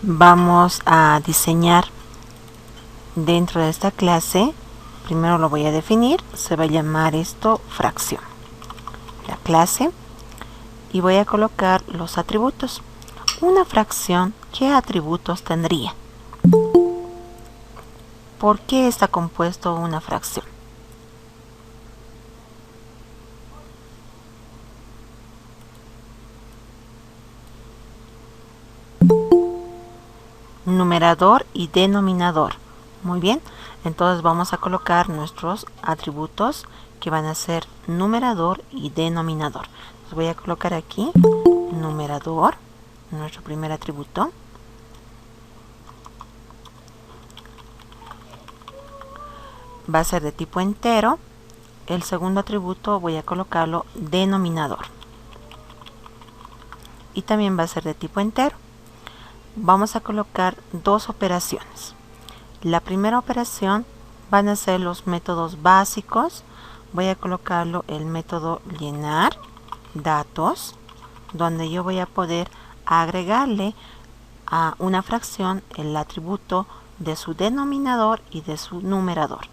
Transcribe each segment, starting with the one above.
Vamos a diseñar dentro de esta clase. Primero lo voy a definir, se va a llamar esto fracción, la clase, y voy a colocar los atributos. Una fracción, ¿qué atributos tendría? ¿Por qué está compuesto una fracción? Numerador y denominador. Muy bien, entonces vamos a colocar nuestros atributos que van a ser numerador y denominador. Entonces voy a colocar aquí numerador, nuestro primer atributo. Va a ser de tipo entero. El segundo atributo voy a colocarlo denominador. Y también va a ser de tipo entero. Vamos a colocar dos operaciones. La primera operación van a ser los métodos básicos. Voy a colocarlo el método llenar datos, donde yo voy a poder agregarle a una fracción el atributo de su denominador y de su numerador.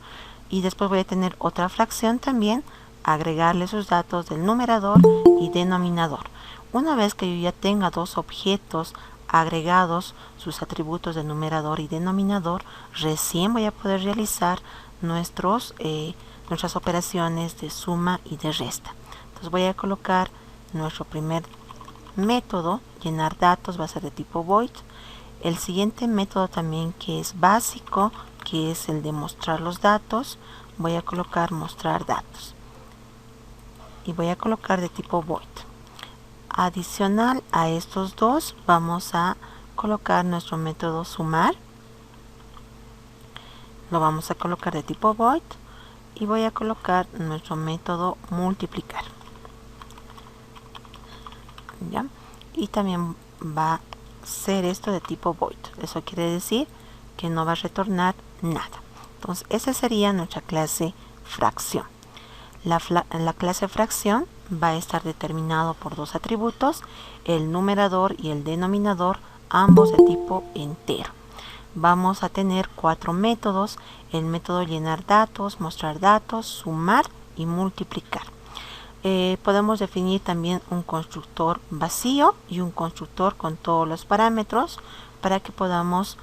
Y después voy a tener otra fracción también, agregarle sus datos del numerador y denominador. Una vez que yo ya tenga dos objetos agregados, sus atributos de numerador y denominador, recién voy a poder realizar nuestras operaciones de suma y de resta. Entonces voy a colocar nuestro primer método, llenar datos, va a ser de tipo void. El siguiente método también, que es básico, que es el de mostrar los datos, voy a colocar mostrar datos y voy a colocar de tipo void. Adicional a estos dos vamos a colocar nuestro método sumar, lo vamos a colocar de tipo void, y voy a colocar nuestro método multiplicar, ¿ya? Y también va a ser esto de tipo void. Eso quiere decir que no va a retornar nada. Entonces esa sería nuestra clase fracción. La clase fracción va a estar determinado por dos atributos, el numerador y el denominador, ambos de tipo entero. Vamos a tener cuatro métodos: el método llenar datos, mostrar datos, sumar y multiplicar. Podemos definir también un constructor vacío y un constructor con todos los parámetros para que podamos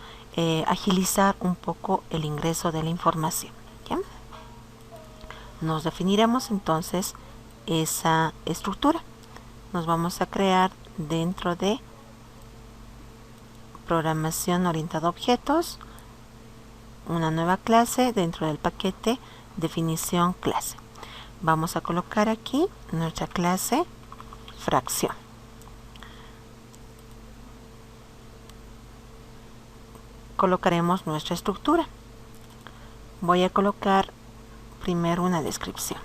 agilizar un poco el ingreso de la información. ¿Bien? Nos definiremos entonces esa estructura. Nos vamos a crear dentro de programación orientada a objetos una nueva clase dentro del paquete definición clase. Vamos a colocar aquí nuestra clase fracción. Colocaremos nuestra estructura. Voy a colocar primero una descripción.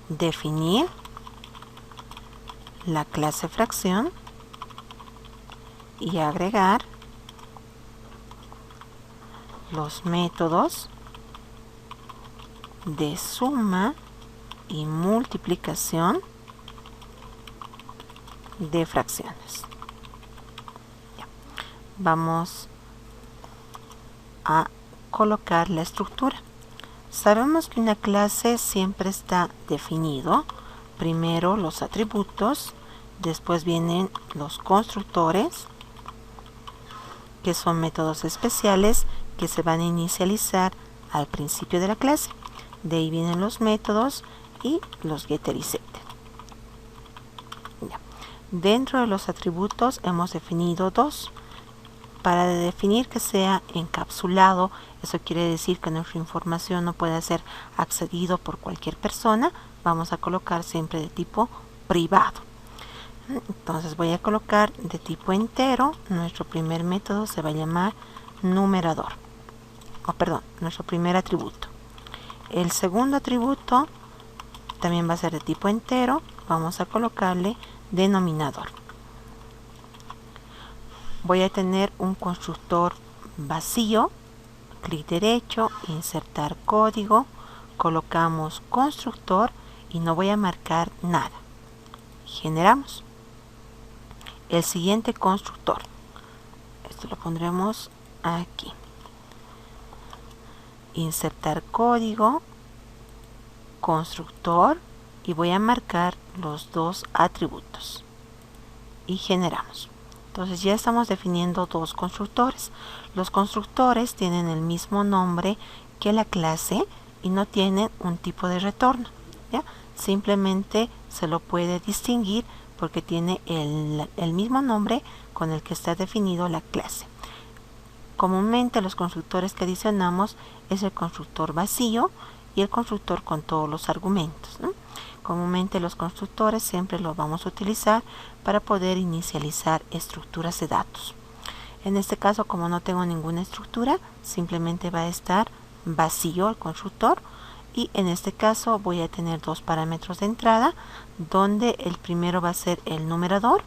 Definir la clase fracción y agregar los métodos de suma y multiplicación de fracciones. Vamos a colocar la estructura. Sabemos que una clase siempre está definido. Primero los atributos, después vienen los constructores, que son métodos especiales que se van a inicializar al principio de la clase. De ahí vienen los métodos y los getter y setter. Dentro de los atributos hemos definido dos. Para definir que sea encapsulado, eso quiere decir que nuestra información no puede ser accedido por cualquier persona, vamos a colocar siempre de tipo privado. Entonces voy a colocar de tipo entero. Nuestro primer método se va a llamar numerador, nuestro primer atributo. El segundo atributo también va a ser de tipo entero, vamos a colocarle denominador. Voy a tener un constructor vacío, clic derecho, insertar código, colocamos constructor y no voy a marcar nada. Generamos. el siguiente constructor. Esto lo pondremos aquí. Insertar código, constructor, y voy a marcar los dos atributos y generamos. Entonces ya estamos definiendo dos constructores. Los constructores tienen el mismo nombre que la clase y no tienen un tipo de retorno, ¿ya? Simplemente se lo puede distinguir porque tiene el mismo nombre con el que está definido la clase. Comúnmente los constructores que adicionamos es el constructor vacío y el constructor con todos los argumentos, ¿no? Comúnmente los constructores siempre los vamos a utilizar para poder inicializar estructuras de datos. En este caso, como no tengo ninguna estructura, simplemente va a estar vacío el constructor, y en este caso voy a tener dos parámetros de entrada, donde el primero va a ser el numerador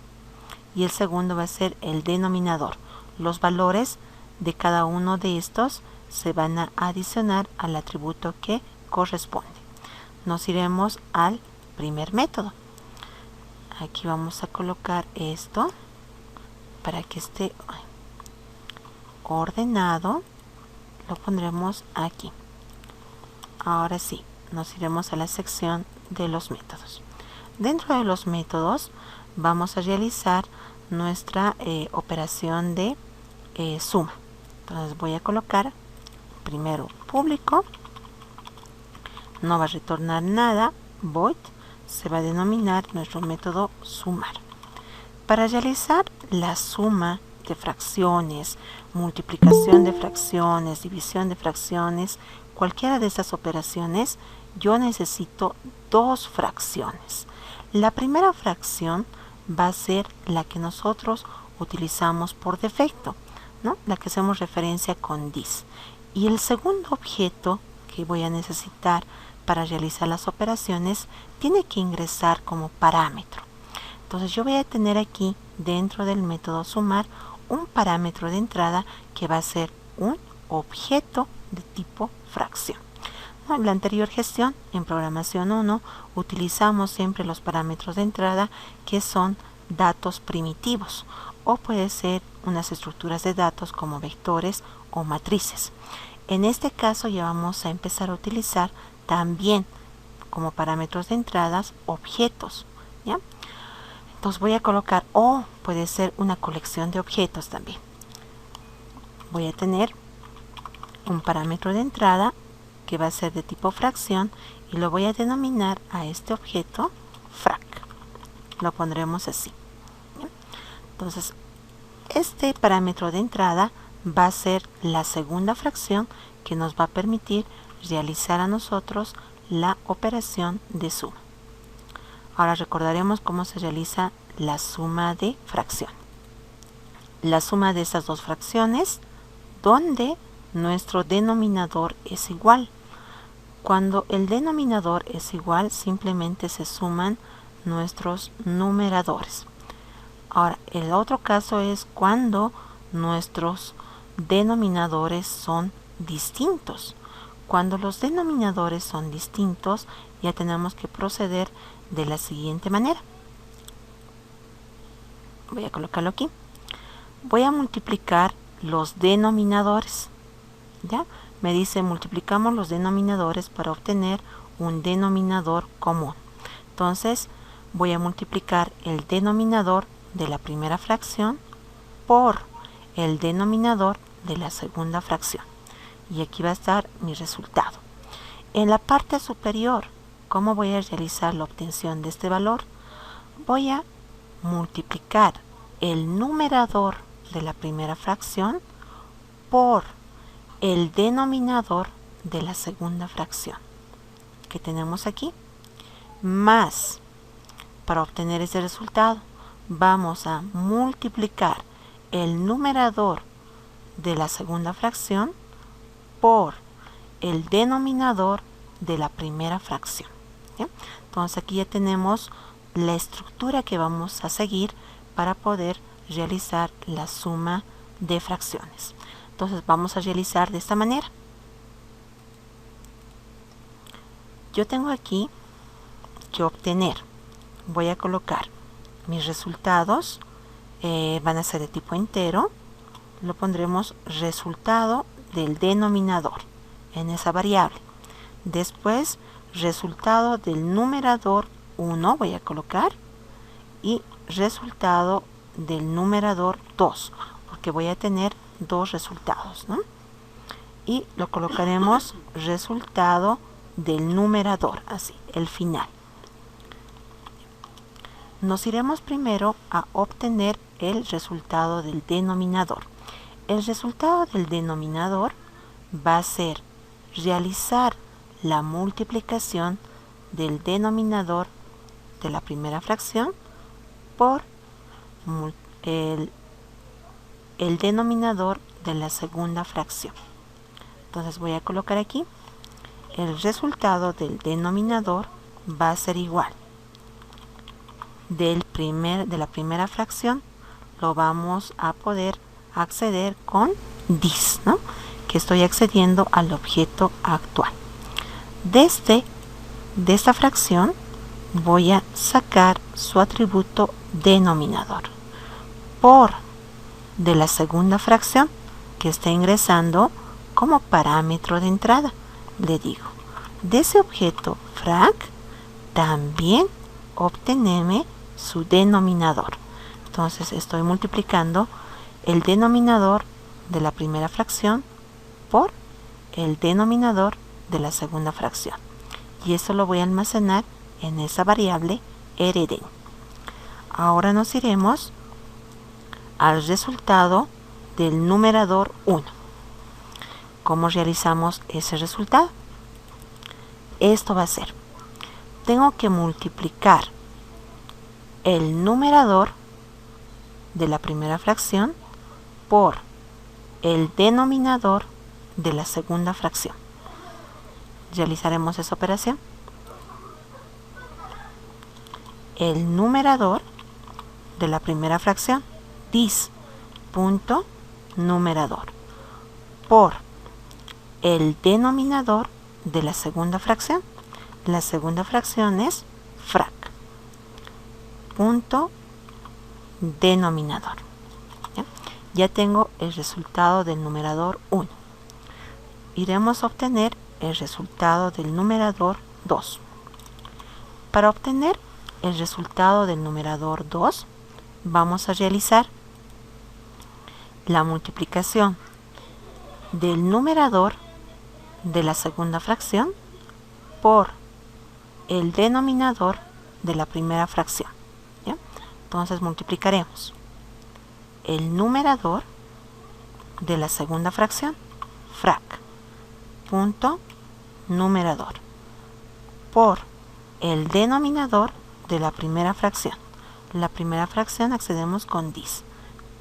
y el segundo va a ser el denominador. Los valores de cada uno de estos se van a adicionar al atributo que corresponde. Nos iremos al primer método. Aquí vamos a colocar esto para que esté ordenado. Lo pondremos aquí. Ahora sí, nos iremos a la sección de los métodos. Dentro de los métodos vamos a realizar nuestra operación de suma. Entonces voy a colocar primero público, no va a retornar nada, void, se va a denominar nuestro método sumar. Para realizar la suma de fracciones, multiplicación de fracciones, división de fracciones, cualquiera de estas operaciones, yo necesito dos fracciones. La primera fracción va a ser la que nosotros utilizamos por defecto, ¿no? La que hacemos referencia con this. Y el segundo objeto que voy a necesitar para realizar las operaciones tiene que ingresar como parámetro. Entonces yo voy a tener aquí dentro del método sumar un parámetro de entrada que va a ser un objeto de tipo fracción. En la anterior gestión, en programación 1, utilizamos siempre los parámetros de entrada que son datos primitivos, o puede ser unas estructuras de datos como vectores o matrices. En este caso ya vamos a empezar a utilizar también como parámetros de entradas objetos, ¿ya? Entonces voy a colocar, o puede ser una colección de objetos también. Voy a tener un parámetro de entrada que va a ser de tipo fracción y lo voy a denominar a este objeto frac. Lo pondremos así. ¿Bien? Entonces este parámetro de entrada va a ser la segunda fracción que nos va a permitir realizar a nosotros la operación de suma. Ahora recordaremos cómo se realiza la suma de fracción. La suma de estas dos fracciones donde nuestro denominador es igual. Cuando el denominador es igual, simplemente se suman nuestros numeradores. Ahora, el otro caso es cuando nuestros denominadores son distintos. Cuando los denominadores son distintos, ya tenemos que proceder de la siguiente manera. Voy a colocarlo aquí. Voy a multiplicar los denominadores. ¿Ya? Me dice multiplicamos los denominadores para obtener un denominador común. Entonces voy a multiplicar el denominador de la primera fracción por el denominador de la segunda fracción. Y aquí va a estar mi resultado. En la parte superior, ¿cómo voy a realizar la obtención de este valor? Voy a multiplicar el numerador de la primera fracción por el denominador de la segunda fracción que tenemos aquí, más, para obtener ese resultado, vamos a multiplicar el numerador de la segunda fracción por el denominador de la primera fracción. ¿Bien? Entonces aquí ya tenemos la estructura que vamos a seguir para poder realizar la suma de fracciones. Entonces vamos a realizar de esta manera. Yo tengo aquí que obtener, voy a colocar mis resultados van a ser de tipo entero, lo pondremos resultado del denominador en esa variable. Después, resultado del numerador 1 voy a colocar y resultado del numerador 2, porque voy a tener dos resultados, ¿no? Y lo colocaremos resultado del numerador, así, el final. Nos iremos primero a obtener el resultado del denominador. El resultado del denominador va a ser realizar la multiplicación del denominador de la primera fracción por el denominador de la segunda fracción. Entonces voy a colocar aquí, el resultado del denominador va a ser igual. De la primera fracción lo vamos a poder acceder con this, ¿no? Que estoy accediendo al objeto actual. De esta fracción voy a sacar su atributo denominador por de la segunda fracción que está ingresando como parámetro de entrada. Le digo, de ese objeto frac también obteneme su denominador. Entonces estoy multiplicando el denominador de la primera fracción por el denominador de la segunda fracción. Y eso lo voy a almacenar en esa variable rd. Ahora nos iremos al resultado del numerador 1. ¿Cómo realizamos ese resultado? Esto va a ser, tengo que multiplicar el numerador de la primera fracción por el denominador de la segunda fracción. Realizaremos esa operación. El numerador de la primera fracción, this punto numerador, por el denominador de la segunda fracción. La segunda fracción es frac, punto denominador. Ya tengo el resultado del numerador 1. Iremos a obtener el resultado del numerador 2. Para obtener el resultado del numerador 2, vamos a realizar la multiplicación del numerador de la segunda fracción por el denominador de la primera fracción. ¿Ya? Entonces multiplicaremos el numerador de la segunda fracción, frac, punto numerador, por el denominador de la primera fracción. La primera fracción accedemos con this,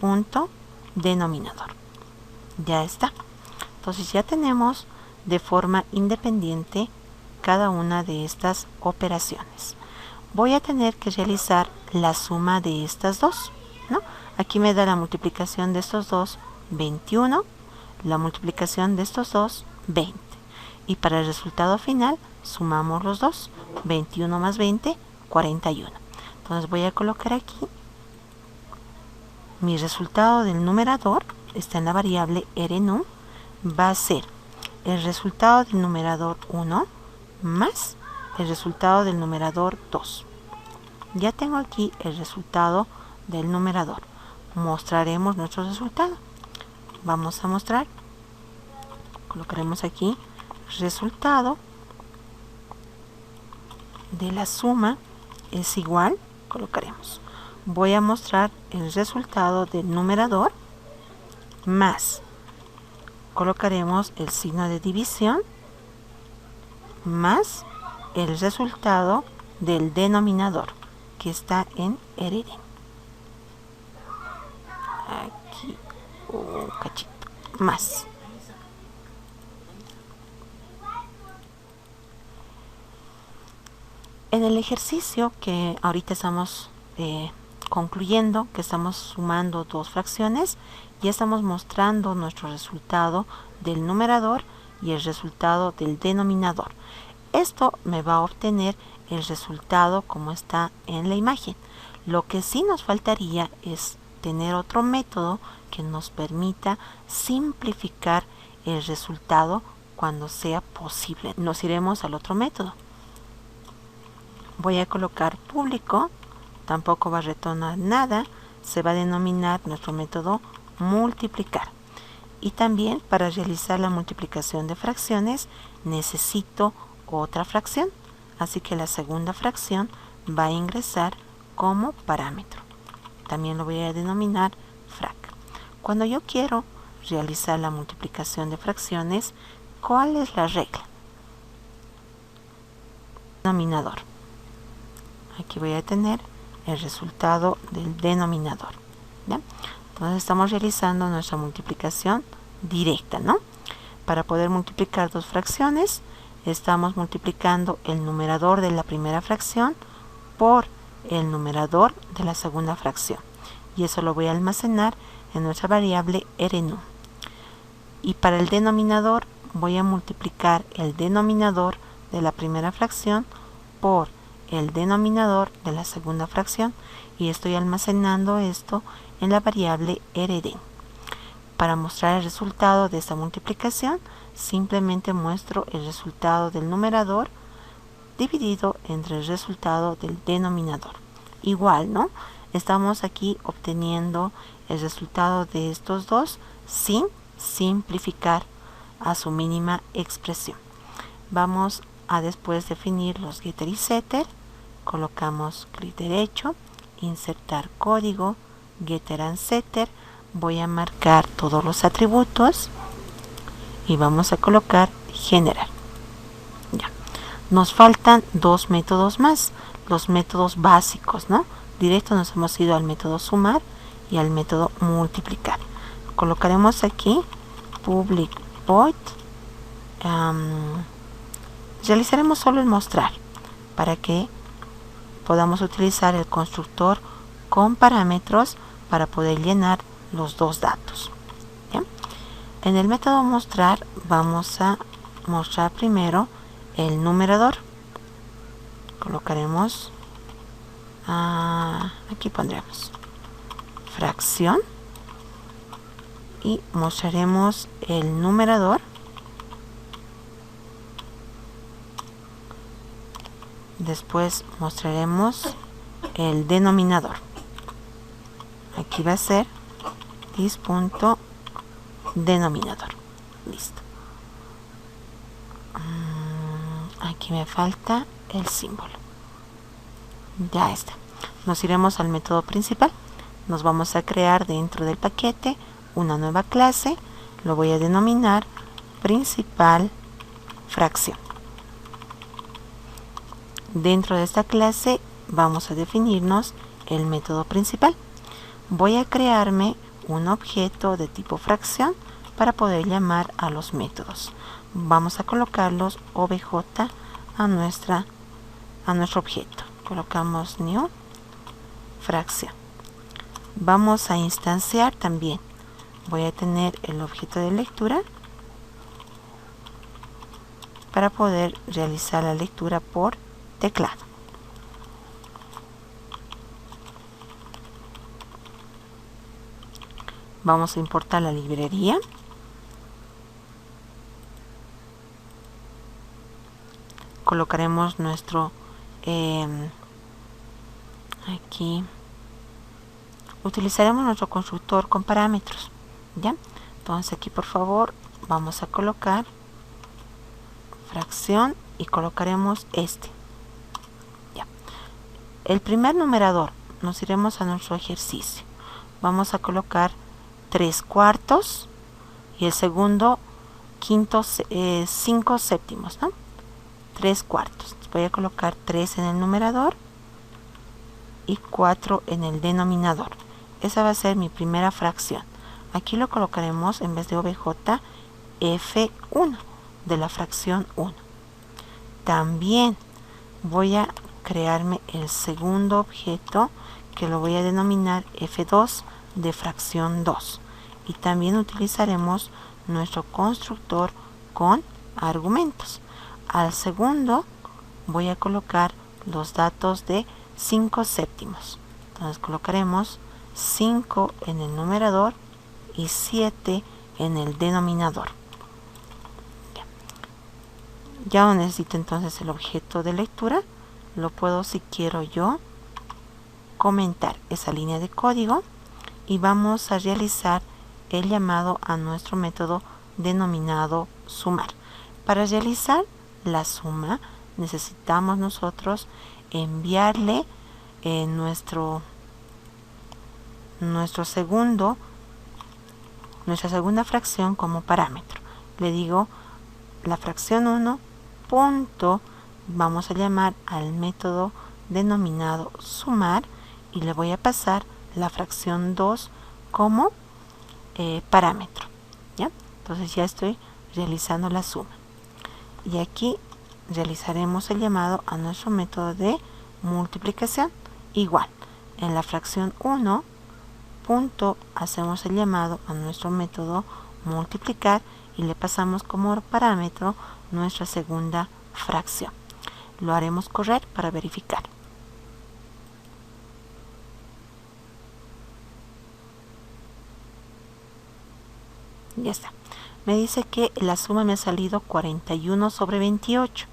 punto denominador. Ya está. Entonces ya tenemos de forma independiente cada una de estas operaciones. Voy a tener que realizar la suma de estas dos, ¿no? Aquí me da la multiplicación de estos dos, 21, la multiplicación de estos dos, 20. Y para el resultado final sumamos los dos, 21 más 20, 41. Entonces voy a colocar aquí mi resultado del numerador, está en la variable rnum, va a ser el resultado del numerador 1 más el resultado del numerador 2. Ya tengo aquí el resultado del numerador. Mostraremos nuestro resultado. Vamos a mostrar. Colocaremos aquí resultado de la suma es igual. Colocaremos. Voy a mostrar el resultado del numerador más. Colocaremos el signo de división más el resultado del denominador que está en rd. Aquí un cachito más. En el ejercicio que ahorita estamos concluyendo, que estamos sumando dos fracciones, ya estamos mostrando nuestro resultado del numerador y el resultado del denominador. Esto me va a obtener el resultado como está en la imagen. Lo que sí nos faltaría es tener otro método que nos permita simplificar el resultado cuando sea posible. Nos iremos al otro método. Voy a colocar público, tampoco va a retornar nada, se va a denominar nuestro método multiplicar. Y también para realizar la multiplicación de fracciones necesito otra fracción, así que la segunda fracción va a ingresar como parámetro. También lo voy a denominar frac. Cuando yo quiero realizar la multiplicación de fracciones, ¿cuál es la regla? Denominador. Aquí voy a tener el resultado del denominador. ¿Ya? Entonces estamos realizando nuestra multiplicación directa, ¿no? Para poder multiplicar dos fracciones, estamos multiplicando el numerador de la primera fracción por el numerador de la segunda fracción. Y eso lo voy a almacenar en nuestra variable rnum. Y para el denominador voy a multiplicar el denominador de la primera fracción por el denominador de la segunda fracción, y estoy almacenando esto en la variable rd. Para mostrar el resultado de esta multiplicación, simplemente muestro el resultado del numerador dividido entre el resultado del denominador. Igual, ¿no? Estamos aquí obteniendo el resultado de estos dos sin simplificar a su mínima expresión. Vamos a después definir los getter y setter. Colocamos clic derecho, insertar código, getter and setter. Voy a marcar todos los atributos y vamos a colocar generar. Ya. Nos faltan dos métodos más, los métodos básicos, ¿no? Directo nos hemos ido al método sumar y al método multiplicar. Colocaremos aquí public void. Realizaremos solo el mostrar para que podamos utilizar el constructor con parámetros para poder llenar los dos datos. ¿Bien? En el método mostrar vamos a mostrar primero el numerador. Colocaremos, aquí pondremos fracción y mostraremos el numerador. Después mostraremos el denominador. Aquí va a ser this.denominador. Listo. Aquí me falta el símbolo. Ya está. Nos iremos al método principal. Nos vamos a crear dentro del paquete una nueva clase. Lo voy a denominar principal fracción. Dentro de esta clase vamos a definirnos el método principal. Voy a crearme un objeto de tipo fracción para poder llamar a los métodos. Vamos a colocarlos obj a nuestro objeto. Colocamos new fracción. Vamos a instanciar también. Voy a tener el objeto de lectura para poder realizar la lectura por teclado. Vamos a importar la librería. Colocaremos nuestro aquí. Utilizaremos nuestro constructor con parámetros. ¿Ya? Entonces aquí por favor vamos a colocar fracción y colocaremos este. Ya. El primer numerador, nos iremos a nuestro ejercicio. Vamos a colocar 3/4 y el segundo 5 séptimos, ¿no? 3/4. Voy a colocar 3 en el numerador y 4 en el denominador. Esa va a ser mi primera fracción. Aquí lo colocaremos en vez de obj f1 de la fracción 1. También voy a crearme el segundo objeto que lo voy a denominar f2 de fracción 2. Y también utilizaremos nuestro constructor con argumentos. Al segundo voy a colocar los datos de 5 séptimos. Entonces colocaremos 5 en el numerador y 7 en el denominador. Ya no necesito entonces el objeto de lectura. Lo puedo, si quiero yo, comentar esa línea de código y vamos a realizar el llamado a nuestro método denominado sumar. Para realizar la suma necesitamos nosotros enviarle nuestra segunda fracción como parámetro. Le digo la fracción 1 punto, vamos a llamar al método denominado sumar y le voy a pasar la fracción 2 como parámetro, ¿ya? Entonces ya estoy realizando la suma y aquí realizaremos el llamado a nuestro método de multiplicación. Igual, en la fracción 1 punto hacemos el llamado a nuestro método multiplicar y le pasamos como parámetro nuestra segunda fracción. Lo haremos correr para verificar. Ya está. Me dice que la suma me ha salido 41 sobre 28.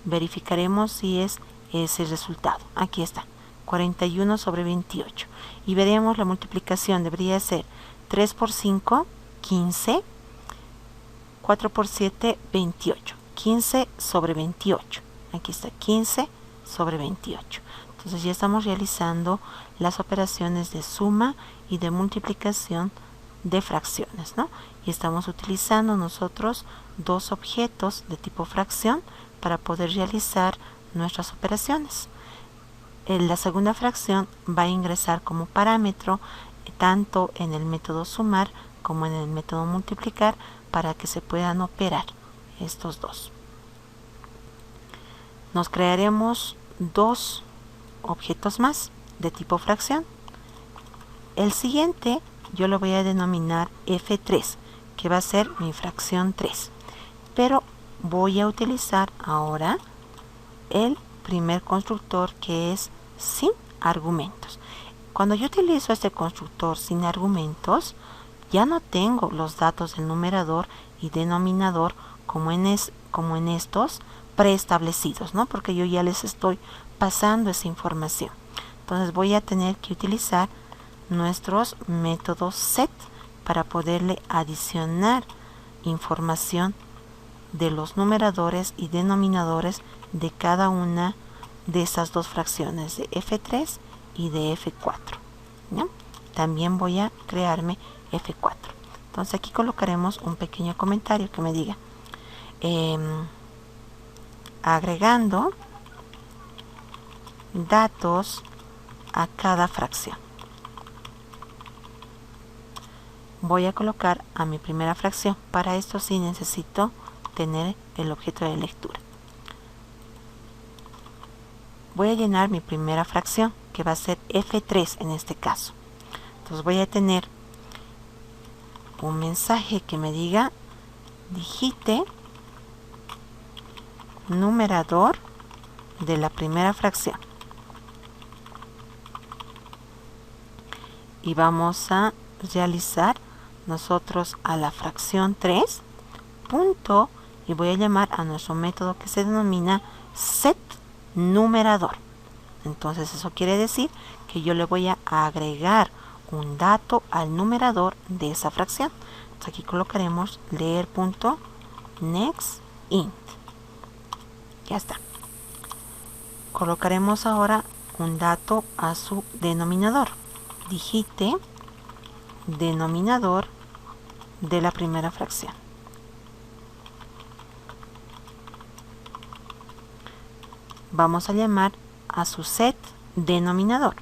Verificaremos si es ese resultado. Aquí está, 41 sobre 28. Y veremos la multiplicación. Debería ser 3 por 5, 15. 4 por 7, 28. 15 sobre 28. Aquí está, 15 sobre 28. Entonces ya estamos realizando las operaciones de suma y de multiplicación de fracciones, ¿no? Y estamos utilizando nosotros dos objetos de tipo fracción para poder realizar nuestras operaciones. La segunda fracción va a ingresar como parámetro tanto en el método sumar como en el método multiplicar para que se puedan operar estos dos. Nos crearemos dos objetos más de tipo fracción. El siguiente yo lo voy a denominar F3, que va a ser mi fracción 3. Pero voy a utilizar ahora el primer constructor, que es sin argumentos. Cuando yo utilizo este constructor sin argumentos, ya no tengo los datos del numerador y denominador como en estos preestablecidos, ¿no? Porque yo ya les estoy pasando esa información. Entonces voy a tener que utilizar nuestros métodos set para poderle adicionar información de los numeradores y denominadores de cada una de esas dos fracciones, de F3 y de F4, ¿no? También voy a crearme F4. Entonces aquí colocaremos un pequeño comentario que me diga agregando datos a cada fracción. Voy a colocar a mi primera fracción. Para esto sí necesito tener el objeto de lectura. Voy a llenar mi primera fracción, que va a ser F3 en este caso. Entonces voy a tener un mensaje que me diga digite numerador de la primera fracción. Y vamos a realizar nosotros a la fracción 3 punto y voy a llamar a nuestro método que se denomina set numerador. Entonces eso quiere decir que yo le voy a agregar un dato al numerador de esa fracción. Entonces aquí colocaremos leer.nextInt. Ya está. Colocaremos ahora un dato a su denominador. Digite denominador de la primera fracción. Vamos a llamar a su set denominador.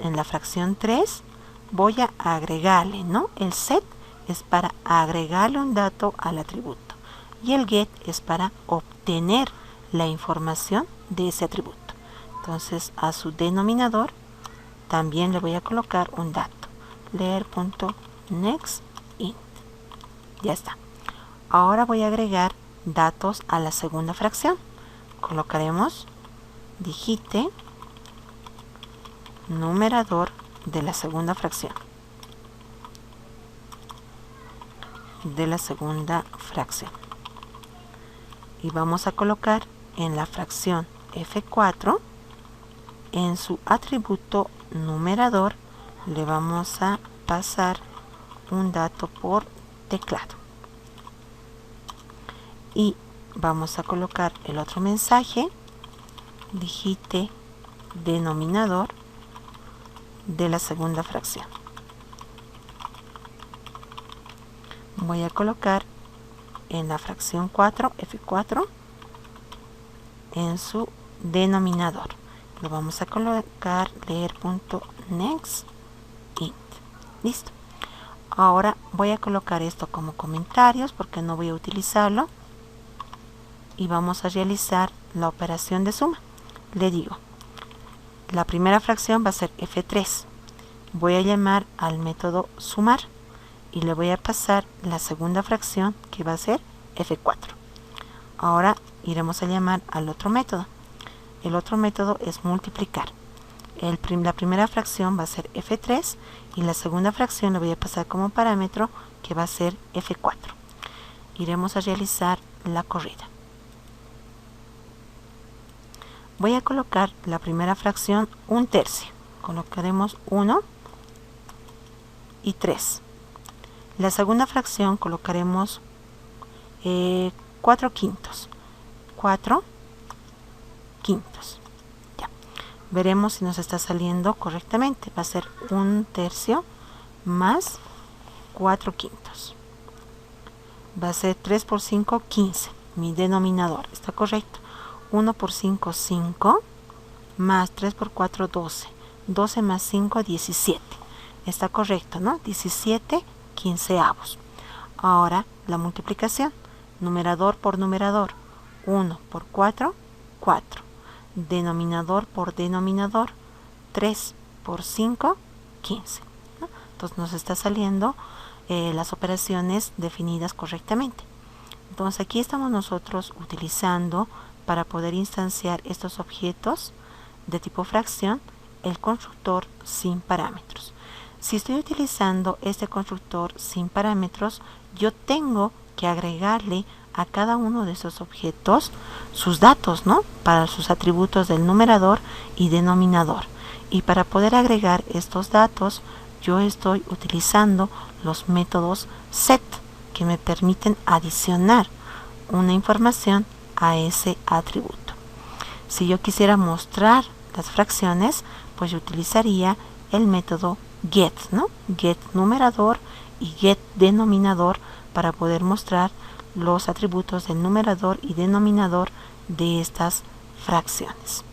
En la fracción 3 voy a agregarle, ¿no? El set es para agregarle un dato al atributo y el get es para obtener la información de ese atributo. Entonces a su denominador también le voy a colocar un dato, leer.nextInt. Ya está. Ahora voy a agregar datos a la segunda fracción. Colocaremos digite numerador de la segunda fracción. Y vamos a colocar en la fracción F4, en su atributo numerador, le vamos a pasar un dato por teclado. Y vamos a colocar el otro mensaje, digite denominador de la segunda fracción. Voy a colocar en la fracción 4, F4, en su denominador. Lo vamos a colocar leer.next int. Listo. Ahora voy a colocar esto como comentarios porque no voy a utilizarlo. Y vamos a realizar la operación de suma. Le digo, la primera fracción va a ser F3. Voy a llamar al método sumar y le voy a pasar la segunda fracción, que va a ser F4. Ahora iremos a llamar al otro método. El otro método es multiplicar. La primera fracción va a ser F3 y la segunda fracción le voy a pasar como parámetro, que va a ser F4. Iremos a realizar la corrida. Voy a colocar la primera fracción 1/3. Colocaremos 1 y 3. La segunda fracción colocaremos 4/5. 4/5. Ya. Veremos si nos está saliendo correctamente. Va a ser 1/3 más 4/5. Va a ser 3 por 5, 15. Mi denominador está correcto. 1 por 5, 5, más 3 por 4, 12. 12 más 5, 17. Está correcto, ¿no? 17 quinceavos. Ahora la multiplicación. Numerador por numerador. 1 por 4, 4. Denominador por denominador. 3 por 5, 15. ¿No? Entonces nos está saliendo las operaciones definidas correctamente. Entonces aquí estamos nosotros utilizando, para poder instanciar estos objetos de tipo fracción, el constructor sin parámetros. Si estoy utilizando este constructor sin parámetros, yo tengo que agregarle a cada uno de esos objetos sus datos, ¿no? Para sus atributos del numerador y denominador. Y para poder agregar estos datos, yo estoy utilizando los métodos set, que me permiten adicionar una información a ese atributo. Si yo quisiera mostrar las fracciones, pues yo utilizaría el método get, ¿no? Get numerador y get denominador para poder mostrar los atributos del numerador y denominador de estas fracciones.